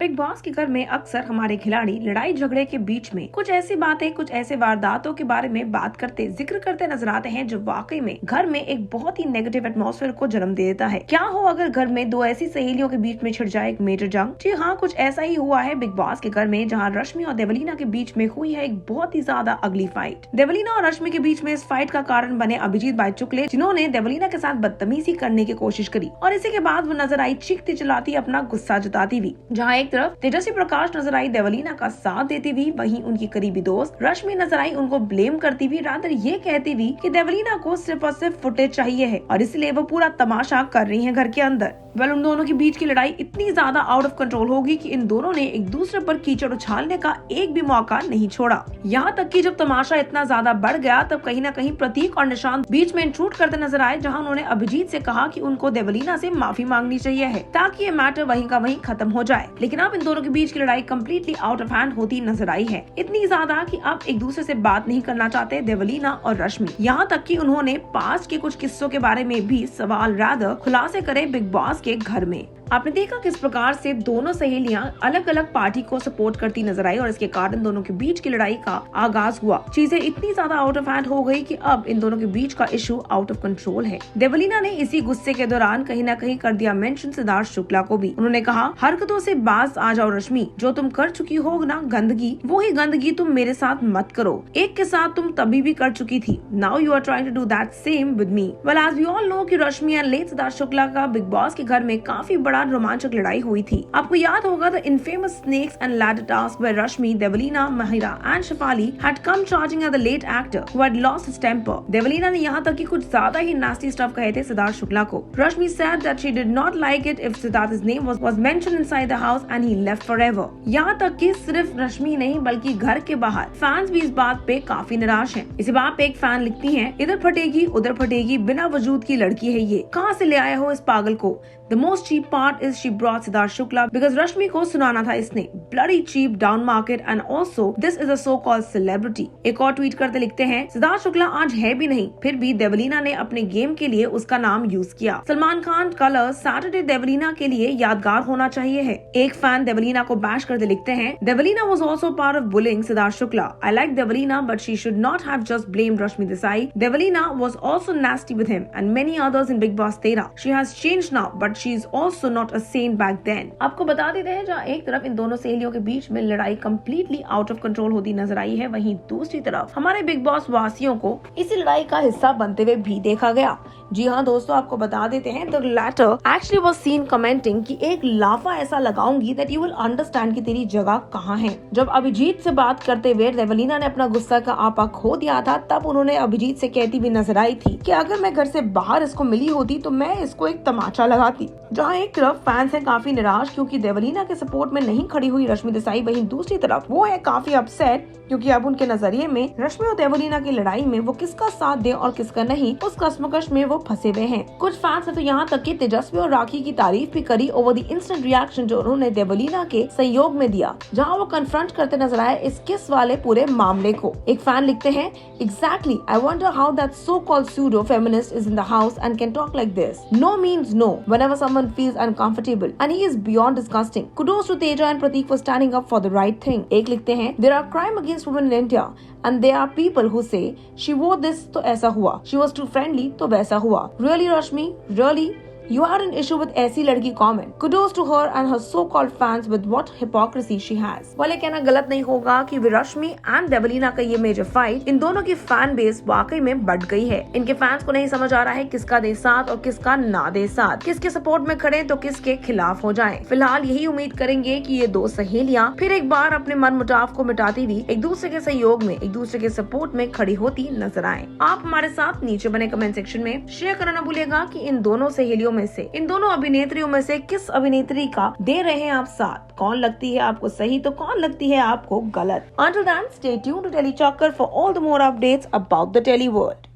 Big boss के घर में अक्सर हमारे खिलाड़ी लड़ाई झगड़े के बीच में कुछ ऐसी बातें, कुछ ऐसे वारदातों के बारे में बात करते, जिक्र करते नजर आते हैं जो वाकई में घर में एक बहुत ही नेगेटिव एटमॉस्फेयर को जन्म दे देता है। क्या हो अगर घर में दो ऐसी सहेलियों के बीच में छिड़ जाए एक मेजर जंग? जी हाँ, कुछ ऐसा ही हुआ है बिग बॉस के घर में, जहाँ रश्मि और देवलीना के बीच में हुई है एक बहुत ही ज्यादा अगली फाइट। देवलीना और रश्मि के बीच में इस फाइट का कारण बने अभिजीत भाई चुकले, जिन्होंने देवलीना के साथ बदतमीजी करने की कोशिश करी और इसी के बाद वो नजर आई चीखती चिल्लाती अपना गुस्सा जताती हुई। जहाँ एक तरफ तेजस्वी प्रकाश नजर आई देवलीना का साथ देती हुई, वहीं उनकी करीबी दोस्त रश्मि नजर आई उनको ब्लेम करती हुई, रादर ये कहती हुई कि देवलीना को सिर्फ और सिर्फ फुटेज चाहिए है और इसलिए वो पूरा तमाशा कर रही है घर के अंदर। उन दोनों के बीच की लड़ाई इतनी ज्यादा आउट ऑफ कंट्रोल होगी कि इन दोनों ने एक दूसरे पर कीचड़ उछालने का एक भी मौका नहीं छोड़ा। यहाँ तक कि जब तमाशा इतना ज्यादा बढ़ गया तब कहीं न कहीं प्रतीक और निशांत बीच में इंट्रूड करते नजर आए, जहाँ उन्होंने अभिजीत से कहा कि उनको देवलीना से माफी मांगनी चाहिए है ताकि ये मैटर वहीं का वहीं खत्म हो जाए। लेकिन अब इन दोनों के बीच की लड़ाई कम्प्लीटली आउट ऑफ हैंड होती नजर आई है, इतनी ज्यादा कि अब एक दूसरे से बात नहीं करना चाहते देवलीना और रश्मि। यहाँ तक कि उन्होंने पास्ट के कुछ किस्सों के बारे में भी सवाल रादर खुलासे करे बिग बॉस के घर में। आपने देखा किस प्रकार से दोनों सहेलियां अलग अलग पार्टी को सपोर्ट करती नजर आई और इसके कारण दोनों के बीच की लड़ाई का आगाज हुआ। चीजें इतनी ज्यादा आउट ऑफ हैंड हो गई कि अब इन दोनों के बीच का इशू आउट ऑफ कंट्रोल है। देवलीना ने इसी गुस्से के दौरान कहीं न कहीं कर दिया मेंशन सिद्धार्थ शुक्ला को भी। उन्होंने कहा, हरकतों से बाज आ जाओ रश्मि, जो तुम कर चुकी हो ना गंदगी, वो ही गंदगी तुम मेरे साथ मत करो। एक के साथ तुम तभी भी कर चुकी थी, now you are trying to do that same with me. Well as we all know कि रश्मि एंड लेट सिद्धार्थ शुक्ला का बिग बॉस के घर में काफी बड़ा रोमांचक लड़ाई हुई थी। आपको याद होगा the infamous snakes and ladder task where Rashmi, Devoleena, Mahira and Shefali had come charging at the late actor who had lost his temper. Devlina ने यहाँ तक कि कुछ ज्यादा ही नास्टी स्टफ कहे थे सिद्धार्थ शुक्ला को। रश्मि said that she did not like it if Siddharth's name was mentioned inside the house and he left forever. यहाँ तक कि सिर्फ रश्मि नहीं बल्कि घर के बाहर फैंस भी इस बात पे काफी निराश हैं। इसी बात पे एक फैन लिखती हैं, इधर फटेगी उधर फटेगी, बिना वजूद की लड़की है ये, कहाँ से ले आए हो इस पागल को। The most cheap part is she brought Siddharth Shukla because रश्मि को सुनाना था इसने, bloody cheap, down market and also this is a so-called celebrity। एक और ट्वीट करते लिखते हैं, सिद्धार्थ शुक्ला आज है भी नहीं, फिर भी देवलीना ने अपने गेम के लिए उसका नाम यूज किया। सलमान खान कलर्स सैटरडे देवलीना के लिए यादगार होना चाहिए है। एक फैन देवलीना को बैश करते लिखते हैं, Devlina was also part of bullying Siddharth Shukla. I like Devalina but she should not have just blamed Rashmi Desai. Devalina was also nasty with him and many others in Big Boss 13. She has changed now but she is also not a saint back then। आपको बता देते हैं, जहाँ एक तरफ इन दोनों सहेलियों के बीच में लड़ाई कम्प्लीटली आउट ऑफ कंट्रोल होती नजर आई है, वहीं दूसरी तरफ हमारे बिग बॉस वासियों को इसी लड़ाई का हिस्सा बनते हुए भी देखा गया। जी हाँ दोस्तों, आपको बता देते हैं the latter actually was scene commenting कि एक लाफा ऐसा लगाऊंगी दैट यू विल अंडरस्टैंड कि तेरी जगह कहाँ है। जब अभिजीत से बात करते हुए देवलीना ने अपना गुस्सा का आपा खो दिया था, तब उन्होंने अभिजीत से कहती भी नजर आई थी कि अगर मैं घर से बाहर इसको मिली होती तो मैं इसको एक तमाचा लगाती। जहाँ एक तरफ फैंस हैं काफी निराश क्योंकि देवलीना के सपोर्ट में नहीं खड़ी हुई रश्मि देसाई, वहीं दूसरी तरफ वो है काफी अपसेट क्योंकि अब उनके नजरिए में रश्मि और देवलीना की लड़ाई में वो किसका साथ दे और किसका नहीं, उस कश्मकश में वो फंसे हुए हैं। कुछ फैंस ने तो यहाँ तक कि तेजस्वी और राखी की तारीफ भी करी ओवर द इंस्टेंट रिएक्शन जो उन्होंने देवलीना के सहयोग में दिया, जहाँ वो कन्फ्रंट करते नजर आए इस किस वाले पूरे मामले को। एक फैन लिखते हैं, exactly I wonder how that so called pseudo feminist is in the house and can talk like this. No means no whenever someone feels uncomfortable and he is beyond disgusting. Kudos to Teja and Prateek for standing up for the right thing। एक लिखते हैं, there are crime against women in India and there are people who say she wore this तो ऐसा हुआ, she was too friendly तो वैसा हुआ। Really Rashmi? Really? You are an issue with ऐसी लड़की comment. Kudos to her and her so-called fans with what hypocrisy she has। वाले कहना गलत नहीं होगा कि रश्मि एंड देवलीना का ये मेजर फाइट, इन दोनों की फैन बेस वाकई में बढ़ गई है। इनके फैंस को नहीं समझ आ रहा है किसका दे साथ और किसका ना दे साथ, किसके सपोर्ट में खड़े तो किसके खिलाफ हो जाएं। फिलहाल यही उम्मीद करेंगे कि ये दो सहेलियां फिर एक बार अपने मन मुटाव को मिटाती हुई एक दूसरे के सहयोग में, एक दूसरे के सपोर्ट में खड़ी होती नजर आए। आप हमारे साथ नीचे बने कमेंट सेक्शन में शेयर करना न भूलिएगा कि इन दोनों सहेलियों में से, इन दोनों अभिनेत्रियों में से किस अभिनेत्री का दे रहे हैं आप साथ, कौन लगती है आपको सही तो कौन लगती है आपको गलत। Until then, stay tuned to Telly Chakkar for all the more updates about the Telly world।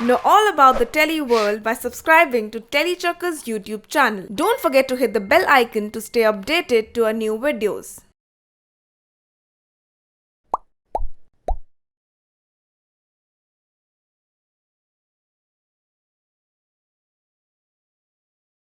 Know all about the Telly world by subscribing to Telly Chakkar's YouTube channel. Don't forget to hit the bell icon to stay updated to our new videos.